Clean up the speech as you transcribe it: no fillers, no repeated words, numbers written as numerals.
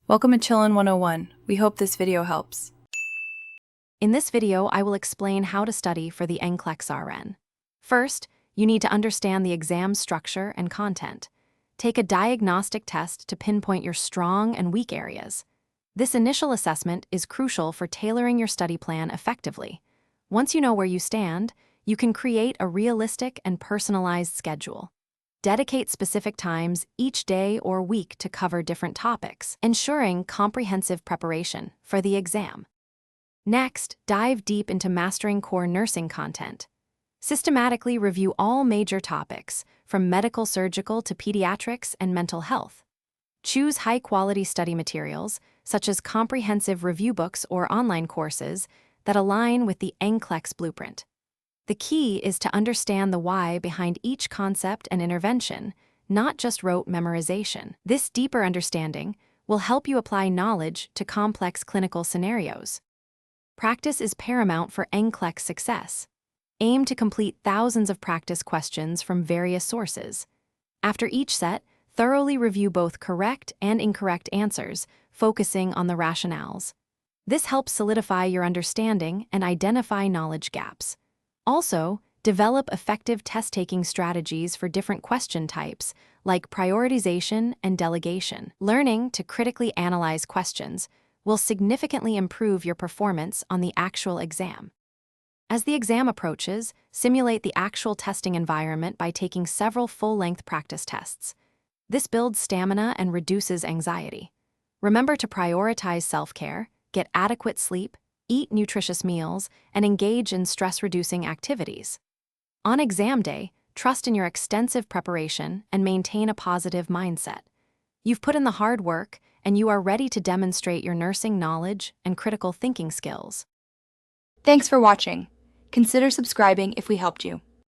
Welcome to Chillin' 101. We hope this video helps. In this video, I will explain how to study for the NCLEX RN. First, you need to understand the exam structure and content. Take a diagnostic test to pinpoint your strong and weak areas. This initial assessment is crucial for tailoring your study plan effectively. Once you know where you stand, you can create a realistic and personalized schedule. Dedicate specific times each day or week to cover different topics, ensuring comprehensive preparation for the exam. Next, dive deep into mastering core nursing content. Systematically review all major topics, from medical surgical to pediatrics and mental health. Choose high-quality study materials, such as comprehensive review books or online courses, that align with the NCLEX blueprint. The key is to understand the why behind each concept and intervention, not just rote memorization. This deeper understanding will help you apply knowledge to complex clinical scenarios. Practice is paramount for NCLEX success. Aim to complete thousands of practice questions from various sources. After each set, thoroughly review both correct and incorrect answers, focusing on the rationales. This helps solidify your understanding and identify knowledge gaps. Also, develop effective test-taking strategies for different question types, like prioritization and delegation. Learning to critically analyze questions will significantly improve your performance on the actual exam. As the exam approaches, simulate the actual testing environment by taking several full-length practice tests. This builds stamina and reduces anxiety. Remember to prioritize self-care, get adequate sleep, eat nutritious meals, and engage in stress-reducing activities. On exam day, trust in your extensive preparation and maintain a positive mindset. You've put in the hard work, and you are ready to demonstrate your nursing knowledge and critical thinking skills. Thanks for watching. Consider subscribing if we helped you.